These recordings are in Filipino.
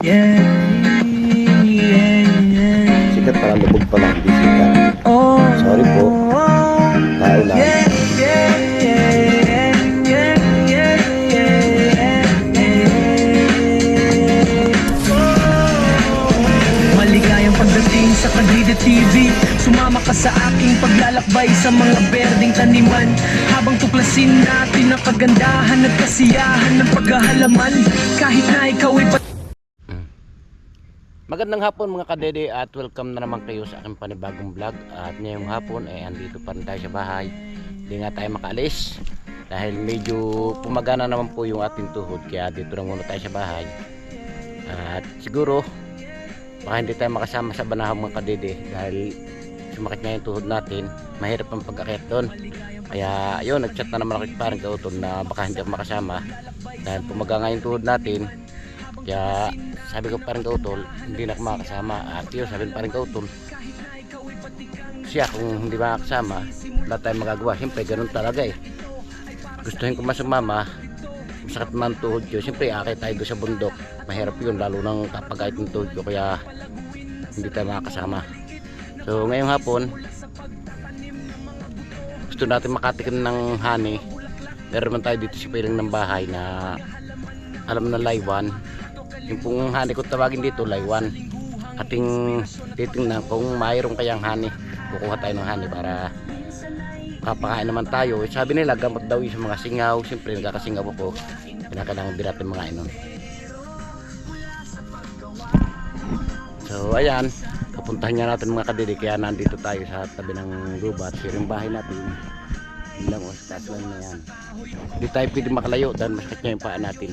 Sikat pala, lubog pala, hindi sikat. Sorry po. Tao lang. Maligayang pagdating sa Kadrida TV. Sumama ka sa aking paglalakbay sa mga berdeng taniman, habang tuklasin natin ang kagandahan at kasiyahan ng paghahalaman. Kahit na ikaw ay Magandang hapon mga kadede at welcome na naman kayo sa aking panibagong vlog. At ngayong hapon ay andito pa rin tayo sa bahay. Hindi nga tayo makaalis dahil medyo pumagana naman po yung ating tuhod, kaya dito na muna tayo sa bahay. At siguro baka hindi tayo makasama sa banahang mga kadede dahil sumakit nga yung tuhod natin, mahirap ang pag-akyat doon. Kaya yun, nag-chat na naman ako kay parang Kauton na baka hindi ako makasama dahil pumaga nga yung tuhod natin. Kaya sabi ko parang Kauton, hindi na ako makasama. At yun, sabi parang Kauton, siya kung hindi makasama, wala tayong magagawa. Siyempre ganun talaga eh. Gustuhin ko masumama, masakit man tuhod ko. Siyempre akit tayo doon sa bundok, mahirap yun, lalo nang kapagait ng tuhod ko. Kaya hindi tayo makasama. So ngayong hapon, gusto natin makatikin ng honey. Meron man tayo dito sa piling ng bahay na alam na laywan. Yung pong honey ko tawagin dito, laywan. Ating titingnan kung mayroon kayang honey. Kukuha tayo ng honey para kapakain naman tayo. Sabi nila gamot daw yung sa mga singaw. Siyempre nagkakasingaw ako, kinakailangan biratin mga inon. So ayan, kapuntahan nga natin mga kadidi. Kaya nandito tayo sa tabi ng gubat. Pero yung bahay natin lang o sa taas lang na yan. Hindi tayo pwede makalayo dahil masakit niya yung paa natin.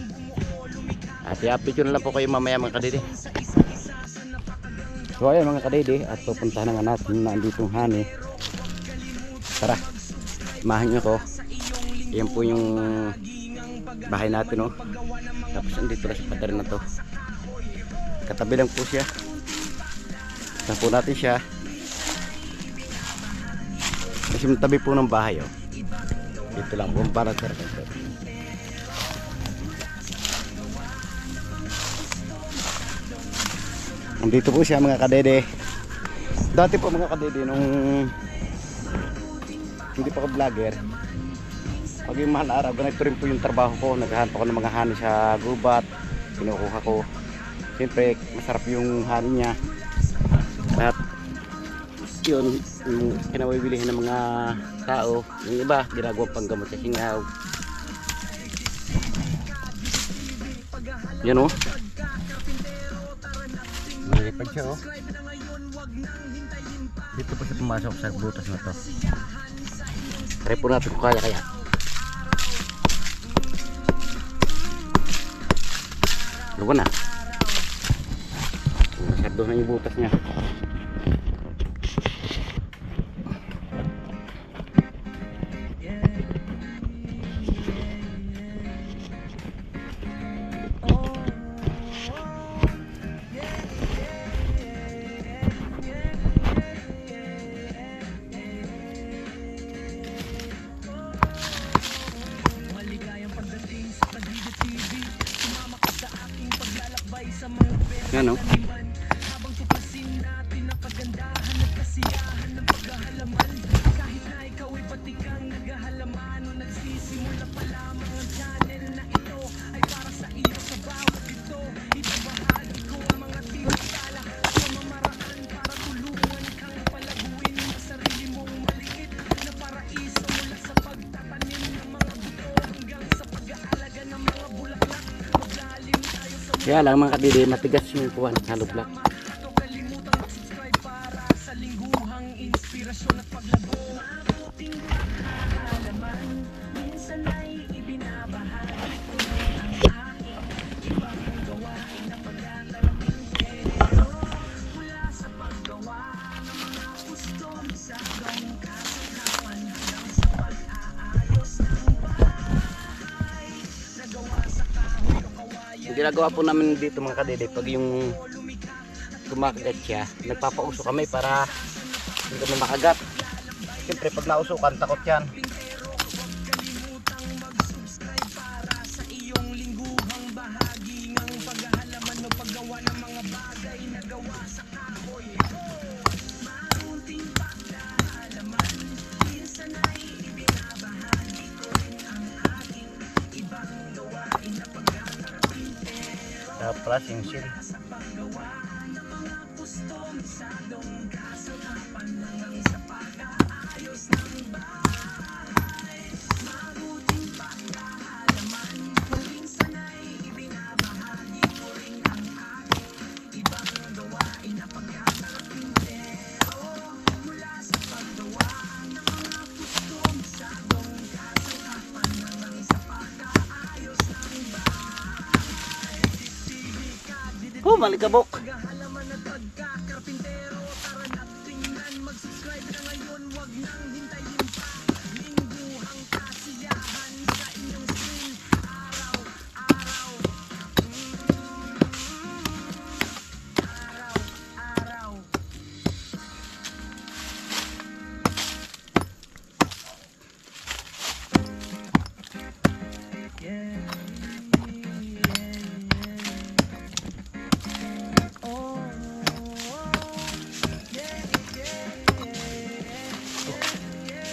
At i-update ko na lang po kayo mamaya mga kadidi. So ayan mga kadidi, at pupuntahan na nga natin na anditong honey. Tara, samahan nyo ko. Yan po yung bahay natin, oh. Tapos andito na sa pader na to. Katabi lang po siya. Saan po natin siya. Kasi tabi po ng bahay, oh. Dito lang po para sa andito po siya mga kadede. Dati po mga kadede, nung hindi pa ako vlogger, pag yung mahal araw, ganito rin po yung trabaho ko. Naghahanap ako ng mga honey sa gubat, kinukuha ko. Siyempre masarap yung honey niya. At yun, yung kinawibilihin ng mga tao. Yung iba, ginagawa pang gamot sa singaw. Yan, oh. Malipad siya, oh. Dito po siya pumasok sa butas na to. Try po natin kung kaya. Lugo na. Masyado na yung butas niya. Yan, oh. habang tuklasin natin ang kagandahan at kasiyahan ng paghahalaman. Kahit na ikaw ay batikang naghahalaman o nagsisimula pa lamang ang channel na ito ay para sa iyo. Sa bawat ito, ibabahagi ko ang mga tinatala sa mamaraan para tulungan kang palaguin ang sarili mong maliit na paraiso, mula sa pagtatanim ng mga buto hanggang sa pag-aalaga ng mga bulaklak. Maglalim tayo sa Kaya lang mga kadidi, matigas yung kuwan, hollow block. kalimutang mag-subscribe para sa lingguhang inspirasyon at paglago. Mabuting halaman, minsan ay ibinabahagi ko ang aking ibang gawain na pagkakalaking pero mula sa paggawa ng mga kustom sa gawang kasunhawan hanggang sa pag-aayos ng bahay na gawa sa kahoy o kawayan. Yung ginagawa po namin dito mga kadede, pag yung kumakagat siya, nagpapauso kami para hindi kami makagat. Siyempre pag nausukan, takot yan. Mag-subscribe para sa iyong lingguhang bahagi ng paghahalaman o paggawa ng Plus yung seal. Oh, malikabok.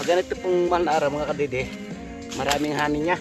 Pag ganito pong mahal na araw mga kadede, maraming hanin niya.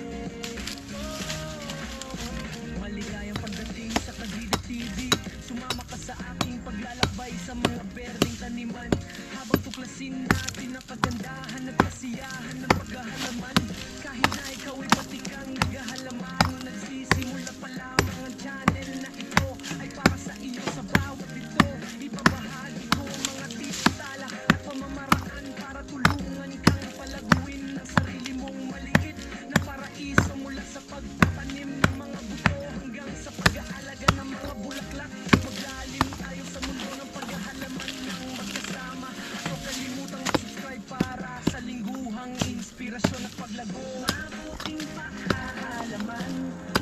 Maligayang pagdating sa Kadida TV. Sumama ka sa aking paglalakbay sa mga berdeng taniman. Habang tuklasin natin ang kagandahan at kasiyahan ng paghahalaman. Kahit na ikaw ay patikang naghahalaman, nagsisimula pa lamang ang channel na ito ay para sa iyo. Sa bawat ito, ibabahagi ko ang mga tips, tala at pamamaraan para tulungan kang palaguin ang sarili mong maliit na paraiso, mula sa pagtatanim ng mga buto hanggang sa pag-aalaga ng mga bulaklak. Maglalim tayo sa mundo ng paghahalaman ng magkasama. So kalimutang mag-subscribe para sa lingguhang inspirasyon at paglago. Mabuting paghahalaman,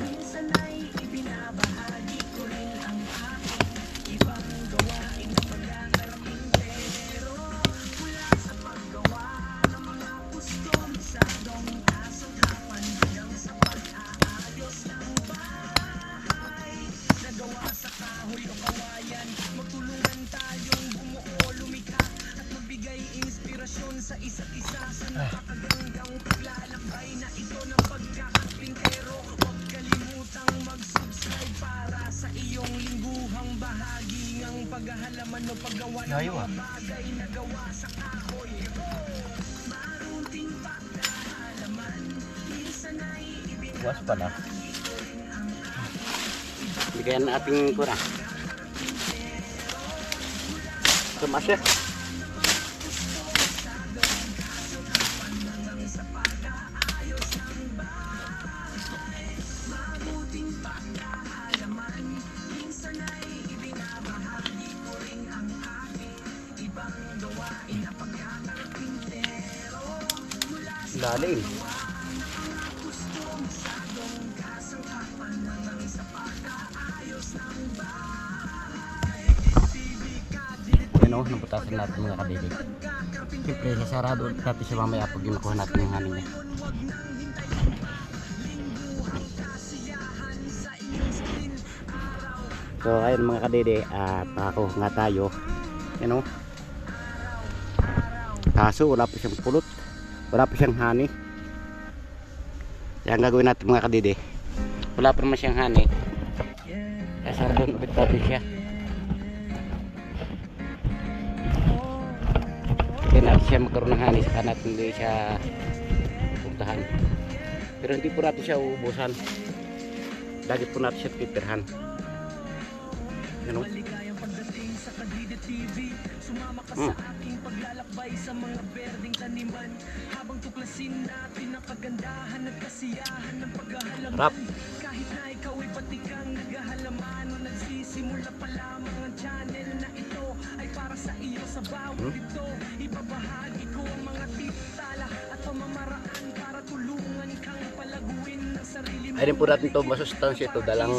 minsan ay ibinabahagi ko rin ang aking ibang gawain na pagkakarpintero. Mula sa paggawa ng mga kustomisadong kasangkapan hanggang sa pag-aayos ng bahay na gawa sa kahoy o kawayan. Magtulungan tayong bumuo, lumikha at magbigay inspirasyon sa isa't isa sa nakakagandang paglalakbay na ito ng pagkakaklintero. Huwag kalimutang mag-subscribe para sa iyong lingguhang bahagi ng paghahalaman o paggawa ng mga bagay na gawa sa kahoy. Marunting paghahalaman, minsan ay Buwas pala. Bigyan na ating kura. Tumasya. Lalim. Yan o, nabutasan natin mga kadede. Siyempre, sasarado ulit natin siya mamaya pag ginukuha natin yung hanin niya. So ayun mga kadede, pako nga tayo. Yan o. Kaso wala pa siyang pulot, wala pa siyang hani. Kaya ang gagawin natin mga kadede, wala pa naman siyang hani, sasarado ulit natin siya. Kaya natin siya magkaroon ng hani, saka natin hindi siya puntahan. Pero hindi po natin siya uubusan, lagi po natin siya titirhan. Maligayang pagdating sa Kadida TV. Sumama ka sa aking paglalakbay sa mga berdeng taniman. Habang tuklasin natin ang kagandahan at kasiyahan ng paghahalaman. Kahit na ikaw ay patikang naghahalaman o nagsisimula pa lamang ang channel na ito ay para sa iyo. Sa bawat ito, ibabahagi ko ang mga tips, tala at pamamaraan para tulungan kang palaguin ang sarili mo. Ayun po natin ito, masustansya ito dalang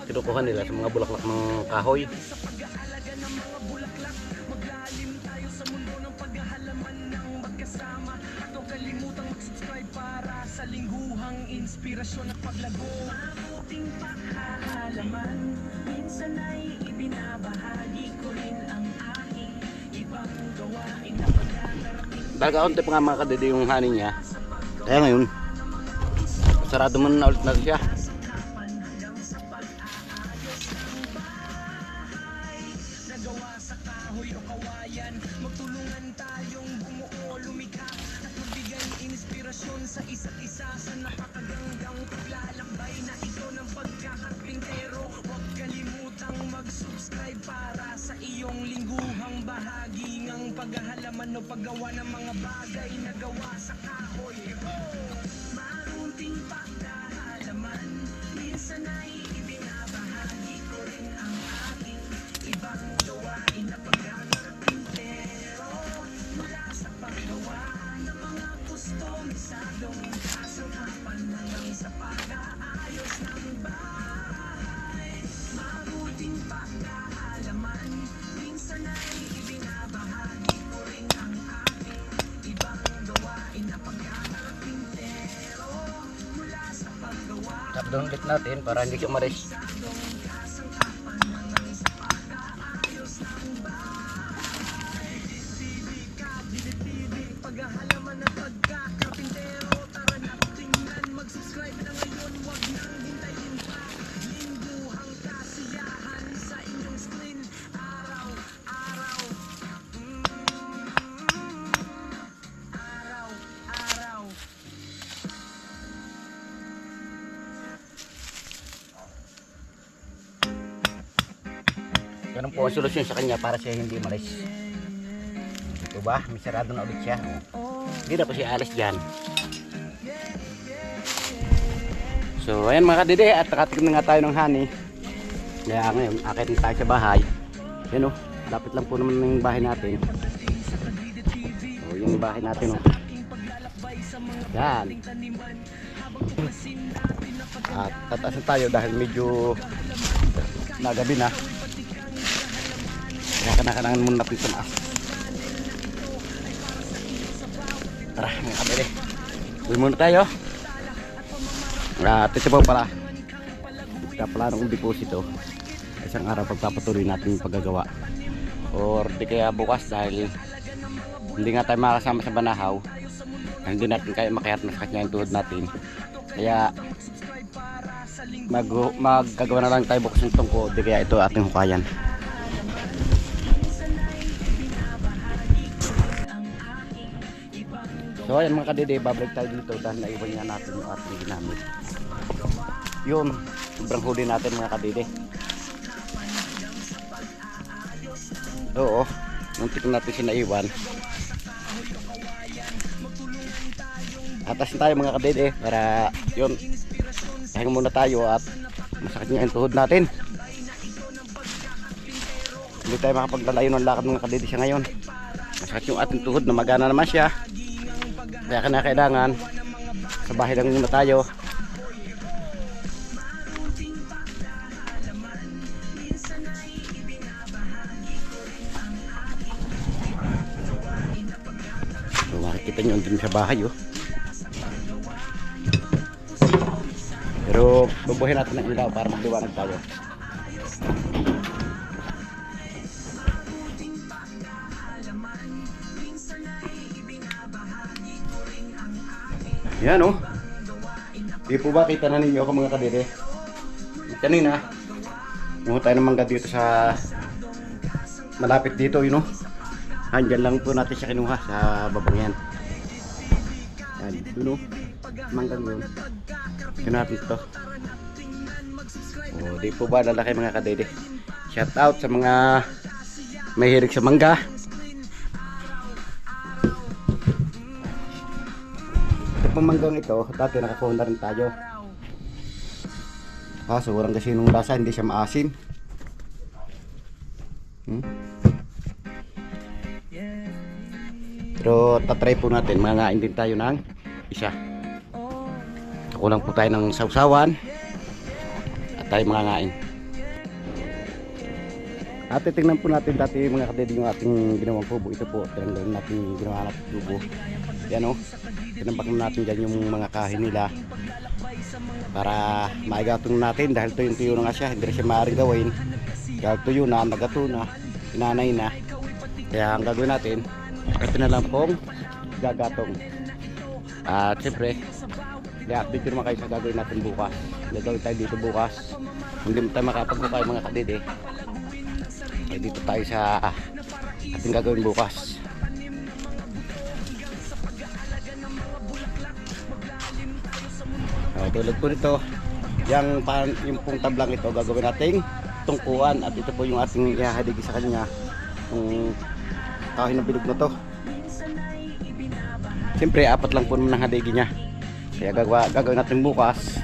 kinukuha nila sa mga bulaklak ng kahoy. Sa pag-aalaga ng mga bulaklak, maglalim tayo sa mundo ng paghahalaman ng magkasama. At huwag kalimutang mag-subscribe para sa lingguhang inspirasyon at paglago. Mabuting paghahalaman, minsan ay ibinabahagi ko rin ang aking ibang gawain na pagkakarapin. Dahil pa nga mga kadede yung hanin niya, kaya ngayon sarado mo na ulit natin siya. Ano paggawa ng mga bagay na gawa sa kahoy. Marunting pagkahalaman, minsan ay ibinabahagi ko rin ang aking ibang gawain na pagkakapintero. Mula sa paggawa ng mga kustomisadong kasangkapan hanggang sa pag-aayos ng bahay. Mabuting pagkahalaman, minsan ay ibinabahagi ko rin ang aking ibang gawain na pagkakapintero. Mula sa paggawa Tap down ulit natin para hindi siya umalis. ng kasangkapan hanggang sa pag-aayos ng bahay. Bili-bili, paghahalaman at pagkakapintero. Tara na tingnan, mag-subscribe na ngayon, wag nang hintayin pa. Lingguhang kasiyahan sa inyong screen, araw-araw. Araw-araw. Ganun po ang solusyon sa kanya para siya hindi umalis. Ito ba? May sarado na ulit siya. Hindi na po siya alis dyan. So ayan mga kadede, at nakatikim na nga tayo ng honey. Kaya ngayon, akit na tayo sa bahay. Yan o, lapit lang po naman ng bahay natin. O yung bahay natin o. Yan. At tataas na tayo dahil medyo nagabi na. Kaya kanakalangan muna natin sa maas. Tara mga kabili, uwi muna tayo. At ito po pala, pala ng deposito. Isang araw pagpapatuloy natin yung paggagawa. Or di kaya bukas dahil hindi nga tayo makasama sa Banahaw. Hindi natin kaya makayat na sakit niya yung tuhod natin. Kaya maggagawa na lang tayo bukas ng tungko. Di kaya ito ating hukayan. So ayan mga kadede, babalik tayo dito dahil naiwan nga natin yung ating ginamit. Yun, sobrang huli natin mga kadede. Oo, muntik natin siya naiwan. Atas na tayo mga kadede para yun, pahinga muna tayo at masakit nga yung tuhod natin. Hindi tayo makapaglalayo ng lakad mga kadede siya ngayon. Masakit yung ating tuhod na magana naman siya. Kaya kailangan sa bahay lang muna tayo. So, makikita nyo andun sa bahay oh. Pero bubuhin natin ang ilaw para magliwanag tayo. Yan oh. Di po ba kita na ninyo ako mga kadede? Kanina kumuha tayo ng mangga dito sa malapit dito yun oh. Andyan lang po natin siya kinuha sa babang yan. Yan dun oh. Manggang yun. Kinuha natin ito. Oh, di po ba lalaki mga kadede? Shout out sa mga mahilig sa mangga. Pamanggang ito, dati nakakuha na rin tayo. Kaso walang kasi nung lasa, hindi siya maasim. Pero tatry po natin, mangain din tayo ng isa. Kulang po tayo ng sausawan at tayo mangain. At titingnan po natin dati mga kadede yung ating ginawang kubo. Ito po, tinanggalin natin yung ginawa natin kubo. Yan o, tinambak na natin dyan yung mga kahin nila para maigatong natin dahil tuyong-tuyo na nga siya, hindi na siya maaaring gawin dahil tuyo na, nagato na, inanay na. Kaya ang gagawin natin, ito na lang pong gagatong. At siyempre, i-update ko naman kayo sa gagawin natin bukas. Gagawin tayo dito bukas. Hindi mo tayo makapag-bukay mga kadede, eh dito tayo sa ating gagawin bukas. Tulad po nito, yung pong tablang ito gagawin nating tungkuan at ito po yung ating ihahadigi sa kanya, yung kahoy ng bilog na to. Siyempre, apat lang po naman ang hadigi niya. Kaya gagawin natin bukas.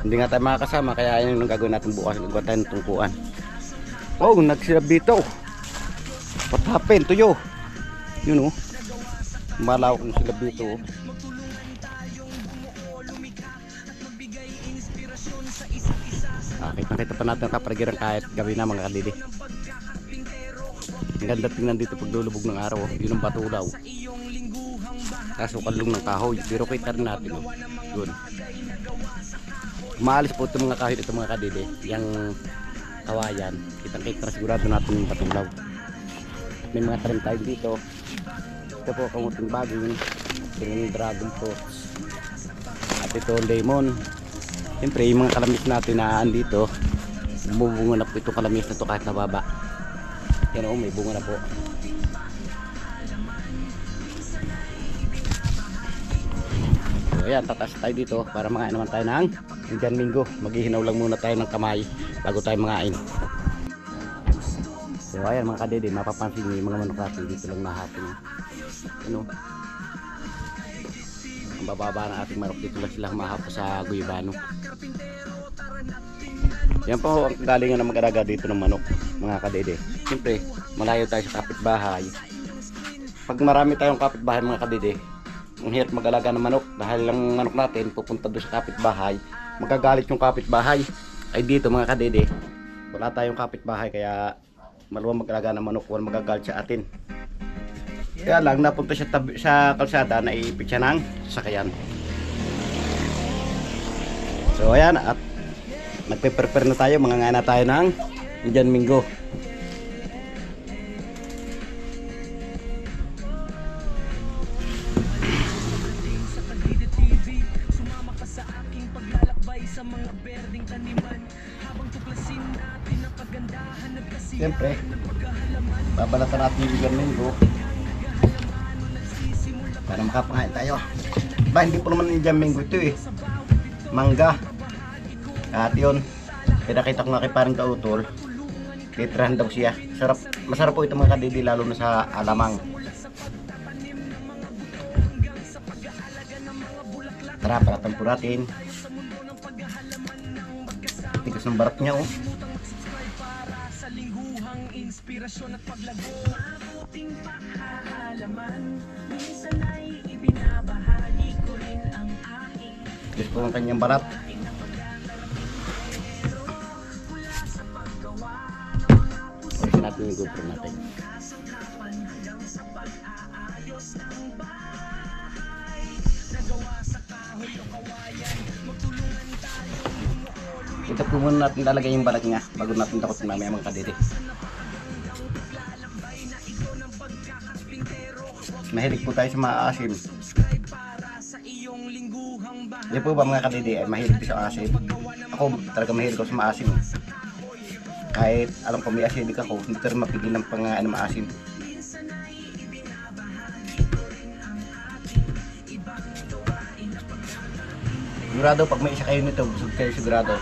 Hindi nga tayo makakasama, kaya yun ang gagawin natin bukas. Gagawin tayo ng tungkuan. Oh, nagsilab dito. What happened to you? Yun oh. Malawak ng silab dito oh. Kita pa natin ang kapaligiran kahit gabi na mga kadidi. Ang ganda tingnan dito pag lulubog ng araw oh. Yun ang batulaw. Kaso kalung ng kahoy. Pero kita rin natin oh. Yun. Maalis po itong mga kahoy ito mga kadidi. Yung kawayan. Kitang-kita sigurado natin yung batulaw. May mga tarim tayo dito. Ito po kamuting baging. Ito yung dragon fruits. At ito lemon. Siyempre yung mga kalamis natin na andito, bubunga na po ito kalamis na ito kahit nababa. Yan o, may bunga na po. So ayan, tataas tayo dito para mangain naman tayo ng Indian Mingo. Maghihinaw lang muna tayo ng kamay bago tayo mangain. So ayan mga kadede, mapapansin nyo yung mga manok natin dito lang nahatin. Ano? Ang bababa ng ating manok dito lang sila humahapa sa guyabano. Yan po ang galingan ng mag-alaga dito ng manok mga kadede. Siyempre malayo tayo sa kapitbahay. Pag marami tayong kapitbahay mga kadede, ang hirap mag-alaga ng manok dahil ang manok natin pupunta doon sa kapitbahay. Magagalit yung kapitbahay. Ay dito mga kadede, wala tayong kapitbahay kaya maluwang mag-alaga ng manok, walang magagalit sa atin. Kaya lang napunta siya sa kalsada, naiipit siya ng sasakyan. So ayan, at nagpe-prepare na tayo, mangangain na tayo ng Indian Mingo. Sumama ka sa aking paglalakbay sa mga berdeng taniman habang tuklasin natin ang kagandahan at kasiyahan. Siyempre, babalatan natin yung Indian Mingo para makapangain tayo. Ba, hindi po naman Indian Mingo ito eh. Mangga. At yun, pinakita ko nga kay parang kautol, litrahan daw siya. Masarap po ito mga kadidi, lalo na sa alamang. Tara, paratan po natin. Tigas ng barat niya oh. Sa lingguhang inspirasyon at paglago, mabuting paalaman, minsan ay ibinabahagi ko rin ang aking Tigas po ang kanyang barat. Pwede natin yung GoPro natin. kasangkapan hanggang sa pag-aayos ng bahay. Nagawa sa kahoy o kawayan, magtulungan tayong bumuo. Ito po muna natin lalagay yung balat niya bago natin takot mamaya mga kadidi. Mahilig po tayo sa maasim. Hindi po ba mga kadidi ay mahilig ko sa asim? Ako talaga mahilig ko sa maasim. Kahit alam ko may acidic ako, hindi ko rin mapigil ng pangain ng maasim. Sigurado pag may isa kayo nito, busog kayo sigurado.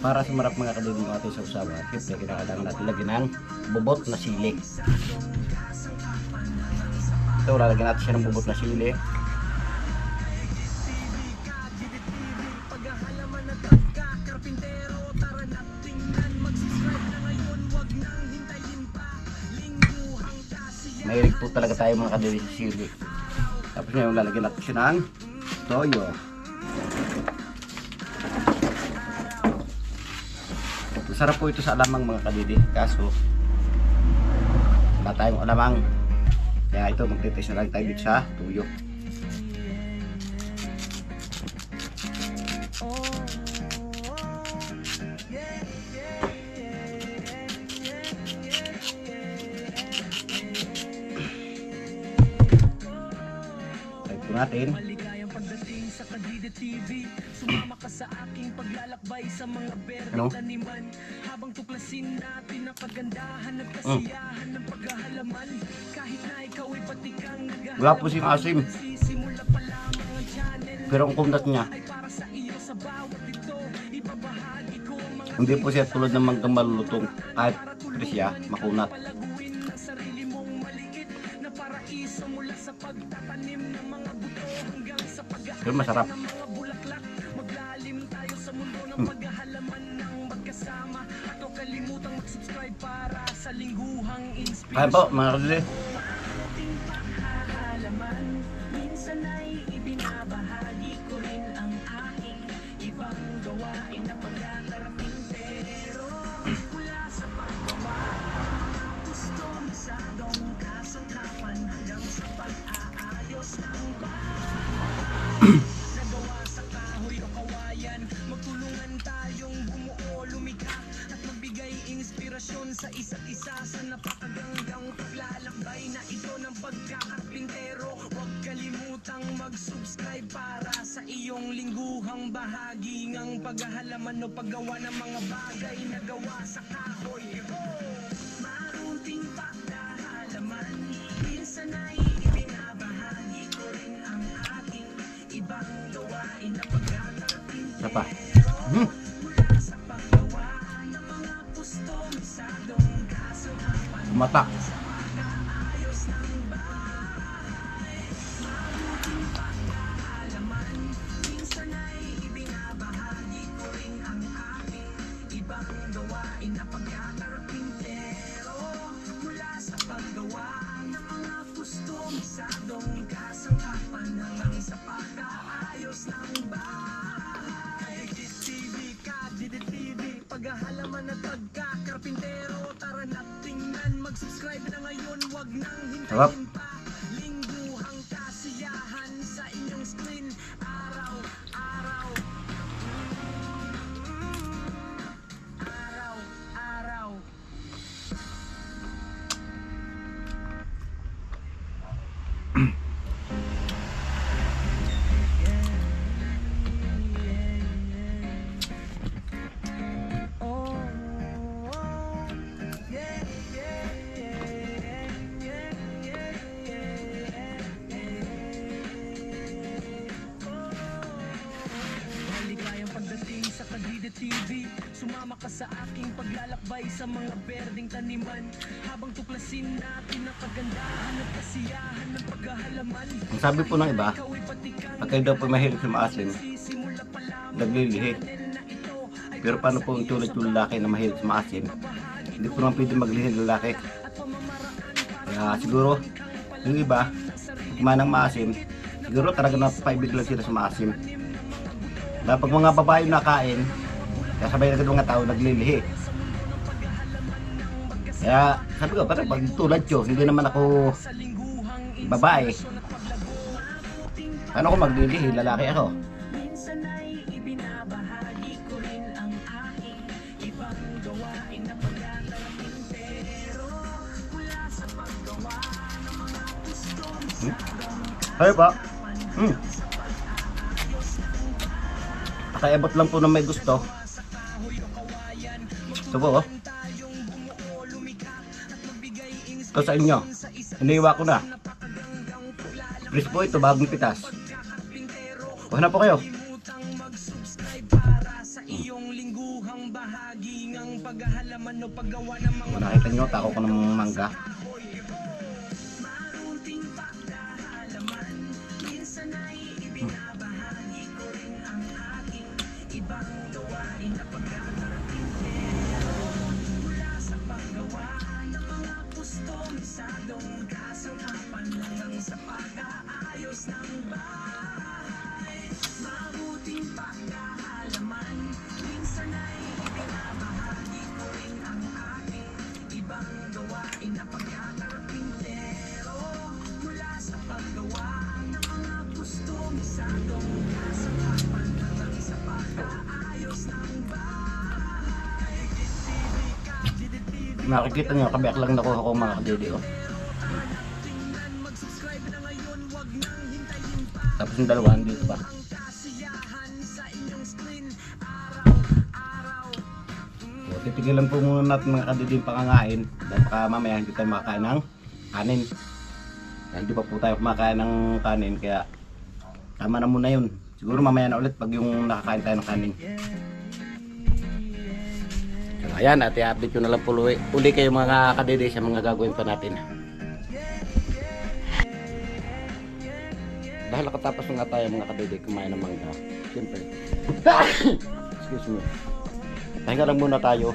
Para sumarap mga kadidi ng ating sausawan, siyempre kinakailangan natin lagyan ng bubot na sili. Ito, lalagyan natin siya ng bubot na sili. Mahilig po talaga tayo mga kadidi sa sili. Tapos ngayon lalagyan natin siya ng toyo. Masarap po ito sa alamang mga kadidi, kaso wala tayong alamang, kaya ito magtitest na lang tayo dito sa tuyo. Tayo po natin. sa Kadide TV. Sumama ka sa aking paglalakbay sa mga Ano? berdeng taniman. Habang tuklasin natin ang kagandahan at kasiyahan ng paghahalaman. Kahit na ikaw ay batikang naghahalaman. Wala po siyang asim. Nagsisimula pa lamang ang channel Pero ang kumdat niya, ay para sa iyo sa bawat ito. Ibabahagi ko ang mga hindi po siya tulad ng manggang malulutong. Kahit presya, makunat. palaguin ng sarili mong maliit na paraiso mula sa pagtatanim ng mga buto hanggang sa Pero masarap. ng mga bulaklak. Maglalim tayo sa mundo ng paghahalaman ng magkasama. At huwag kalimutang mag-subscribe para sa lingguhang Kaya inspirasyon. po, mga kadili. Ating paghahalaman, minsan ay ibinabahagi ko rin ang aking ibang gawain na pagkakarating. Pero mula sa paggawa, gusto masyadong kasangkapan hanggang sa pag-aayos ng bahay. Nagawa sa kahoy o kawayan, magtulungan tayong bumuo, lumikha at magbigay inspirasyon sa isa't isa sa napakagandang paglalakbay na ito ng pagkakarpintero. Huwag kalimutang mag-subscribe para sa iyong lingguhang bahagi ng paghahalaman o paggawa ng mga bagay na gawa sa kahoy. Marunting paghahalaman, minsan ay ibinabahagi ko rin ang aking ibang gawain na pagkakarpintero. Isa pa. Mula sa paggawa ng mga kustomisadong kasangkapan Mata. ayos ng bahay. Mabuting paghahalaman, minsan ay ibinabahagi ko rin ang aking ibang gawain na pagkakarpintero. Mula sa paggawa ng mga kustomisadong kasangkapan hanggang sa pag-aayos ng bahay. TV, Kadide TV, paghahalaman at pagkakarpintero. Tara na tingnan, mag-subscribe na ngayon, wag nang Sarap. hintayin pa. Lingguhang kasiyahan sa inyong screen, araw-araw. Araw-araw. Maligayang pagdating sa Kadide TV. Sumama ka sa aking paglalakbay sa mga berdeng taniman. Habang tuklasin natin ang kagandahan at kasiyahan ng paghahalaman. Ang sabi po ng iba, Ikaw ay batikang pag kayo daw po mahilig sa maasim, nagsisimula pa lamang naglilihi. na ito ay Pero paano po yung tulad yung lalaki na mahilig sa maasim? Hindi po naman pwede maglihi ng lalaki. Kaya siguro, yung iba, kumain ng maasim, siguro talaga napaibig lang sila sa maasim. Dahil pag mga babae yung nakain, kaya sabay na mga tao naglilihi. Kaya sabi ko, parang pag tulad ko, hindi naman ako babae. Paano ako maglilihi? Lalaki ako. minsan ay ibinabahagi ko rin ang aking ibang gawain na pagkakarpintero. Mula sa paggawa ng mga kustomisadong Ayaw pa. Pakiabot lang po na may gusto. sa kahoy o kawayan. Ito po, oh. Tayong bumuo, lumikha at magbigay Ito sa inyo. Iniiwa ko na. napakagandang paglalakbay. Please po ito, bagong pitas. Pagkakarpintero. Kuha na po kayo. Kalimutang mag-subscribe para sa iyong lingguhang bahagi ng paghahalaman o paggawa ng mga Kung nakita nyo, tako ko ng mangga. marunting paghahalaman. Minsan ay ibinabahagi ko rin ang aking ibang gawain na pagkakarpintero. Mula sa paggawa ng mga kustomisadong kasangkapan hanggang sa pag-aayos ng bahay. Mabuting paghahalaman, minsan ay ibinabahagi ko rin ang aking ibang gawain na pagkakarpintero. Mula sa paggawa ng mga kustomisadong kasangkapan hanggang sa pag-aayos ng bahay. Kadide TV, Makikita nyo, kabiyak lang nakuha ko mga kadidi. Oh. tingnan, mag-subscribe na ngayon, wag nang hintayin pa. Tapos yung dalawa, dito pa. Ang titigilan po muna natin mga kadidi yung pangangain dahil baka mamaya hindi tayo makakain ng kanin. Dahil hindi pa po tayo kumakain ng kanin kaya tama na muna yun. Siguro mamaya na ulit pag yung nakakain tayo ng kanin. So, ayan, at i-update ko na lang po uli kayo mga kadede sa mga gagawin pa natin. Dahil nakatapos nga tayo mga kadede kumain ng mangga. Siyempre. Excuse me. Pahinga lang muna tayo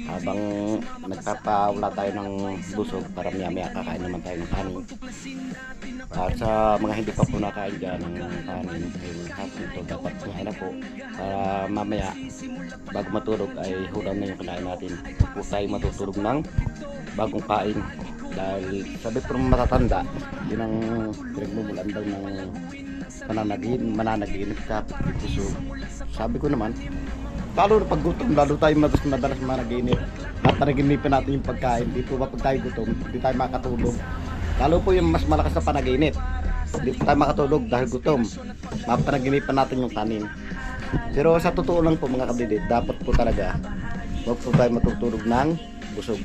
habang nagpapawala tayo ng busog para maya kakain naman tayo ng kanin. At sa mga hindi pa po nakain dyan ng kanin dahil hapon ito dapat kumain na po para mamaya bago matulog ay hulam na yung kinain natin. Huwag po tayo matutulog ng bagong kain dahil sabi po ng matatanda yun ang pinagmumulan daw ng mananaginip ka busog. Sabi ko naman lalo na pag gutom, lalo tayo madalas managinip. At panaginipin natin yung pagkain. Di po ba pag tayo gutom, hindi tayo makatulog. Lalo po yung mas malakas na panaginip. Hindi po tayo makatulog dahil gutom. Mapanaginipan natin yung kanin. Pero sa totoo lang po mga kabidit, dapat po talaga huwag po tayo matutulog ng busog.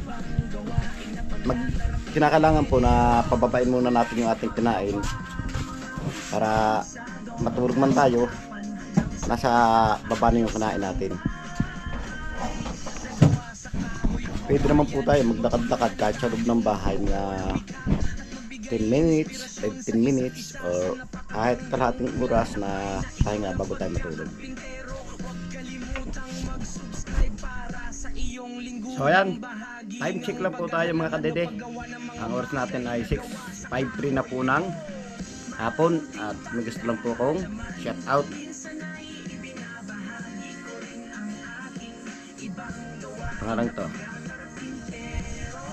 Kinakailangan po na pababain muna natin yung ating kinain para matulog man tayo nasa baba na yung kinain natin. Pwede naman po tayo maglakad-lakad kahit sa loob ng bahay na 10 minutes, 15 minutes or kahit kalahating oras na pahinga bago tayo matulog. So ayan, time check lang po tayo mga kadede. Ang oras natin ay 6:53 na po ng hapon at may gusto lang po akong shout out. Pangalan to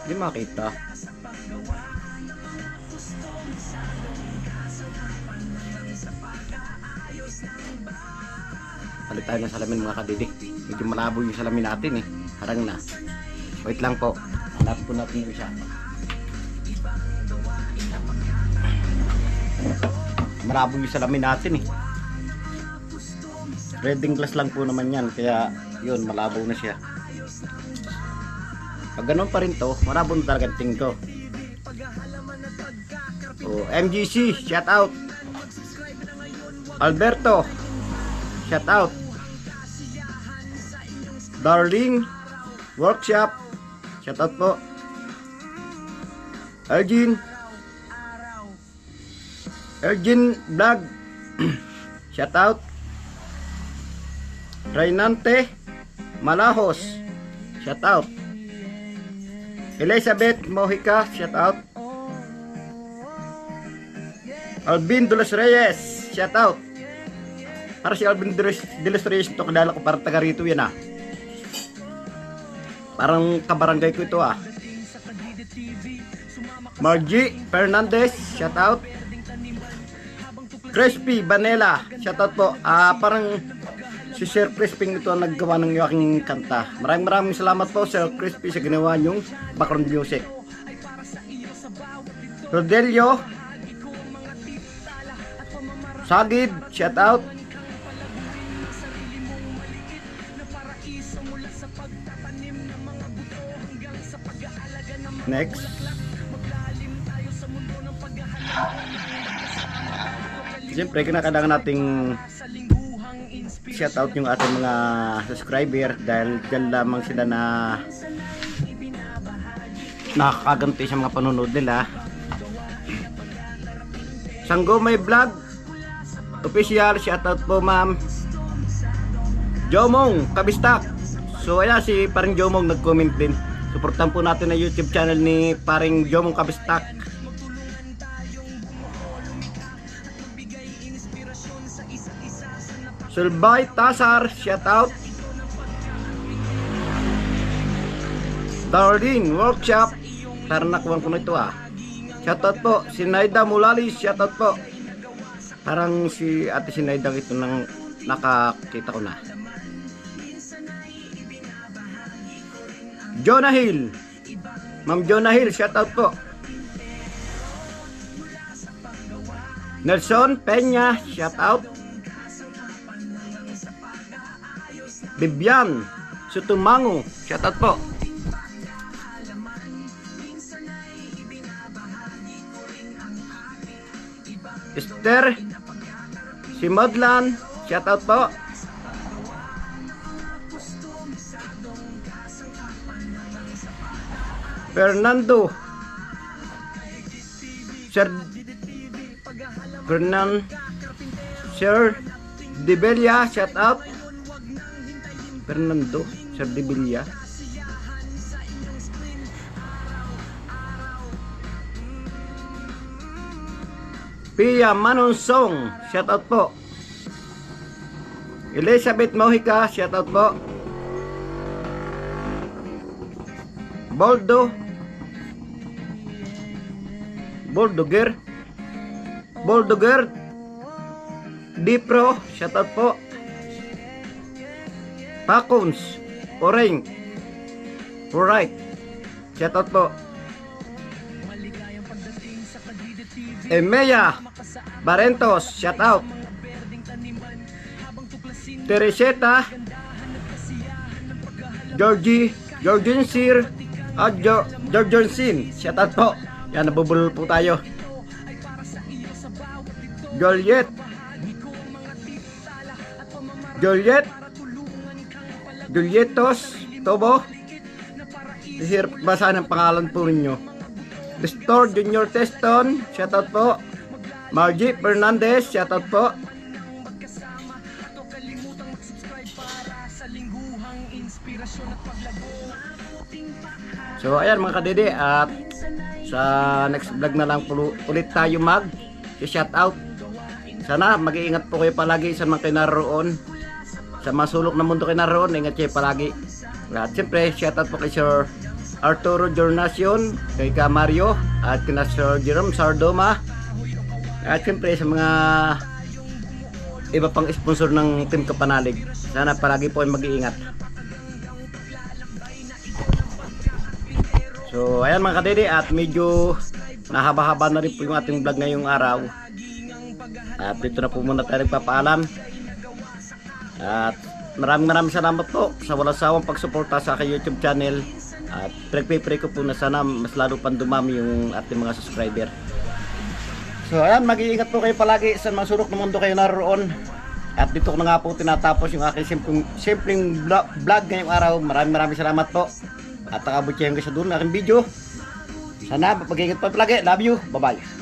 hindi makita. Palit tayo ng salamin mga kadidi. Medyo malabo yung salamin natin eh. Harang na. Wait lang po, hanap po natin yung isa. Malabo yung salamin natin eh. Reading glass lang po naman yan, kaya yun, malabo na siya. Pag ganun pa rin to, malabo na talaga tingin ko. Oh, MGC, shout out. Alberto, shout out. Darling Workshop, shout out po. Elgin Vlog, shout out. Rainante Malahos, shout out. Elizabeth Mojica, shout out. Alvin de los Reyes, shout out. Para si Alvin de los Reyes ito, kadala ko parang taga rito yan ah. Parang kabarangay ko ito ah. Margie Fernandez, shout out. Crispy Vanilla, shout out po. Parang si Sir Crispy ito ang naggawa ng aking kanta. Maraming salamat po Sir Crispy sa ginawa niyong background music. Rodelio Sagid, shout out. Next. Siyempre kinakailangan nating shout out yung ating mga subscriber dahil dyan lamang sila na nakakaganti sa mga panonood nila. Sanggomay Vlog Official, shout out po ma'am. Jomong Kabistak. So ayan si paring Jomong nag-comment din. Suportahan po natin ang YouTube channel ni paring Jomong Kabistak. Sulbay Tasar, shout out. Darling Workshop, parang nakuha ko na ito ah. Shout out po. Sinaida Mulalis, shout out po. Parang si ate Sinaida ito nang nakakita ko na. Jonah Hill, Ma'am Jonah Hill, shout out po. Nelson Peña, shout out. Bibian Sutumango. Shoutout po. Esther. Si Modlan. Shoutout po. Fernando. Sir Fernan. Sir Debella, shout out. Fernando, Sir Debella. Pia Manonsong, shout out po. Elizabeth Mojica, shout out po. Boldoger Dipro, shout out po. Pakons Oreng Alright, shout out po. Emeya Barentos, shout out. Tereseta Georgian Sir at Georgian Sin, shout out po. Yan, nabubulol po tayo. Julietos Tobo. Hirap basa ng pangalan po ninyo. Restore Junior Teston, shout out po. Margie Fernandez, shout out po. So ayan mga kadede, at sa next vlog na lang ulit tayo shout out. Sana mag-iingat po kayo palagi sa mga kayo naroon. Sa masulok na mundo kayo naroon, ingat kayo palagi. At siyempre, shout out po kay Sir Arturo Jornacion, kay Ka Mario, at kina Sir Jerome Sardoma. At siyempre sa mga iba pang sponsor ng Team Kapanalig. Sana palagi po ay mag-iingat. So ayan mga kadede, at medyo nahaba-haba na rin po yung ating vlog ngayong araw. At dito na po muna tayo nagpapaalam. At maraming salamat po sa walang sawang pagsuporta sa aking YouTube channel. At pray ko po na sana mas lalo pang dumami yung ating mga subscriber. So ayan, mag-iingat po kayo palagi sa mga sulok ng mundo kayo naroon. At dito ko na nga po tinatapos yung aking simpleng vlog ngayong araw. Maraming salamat po. At nakabot kayo hanggang sa dulo ng aking video. Sana mag-iingat po palagi. Love you. Bye bye.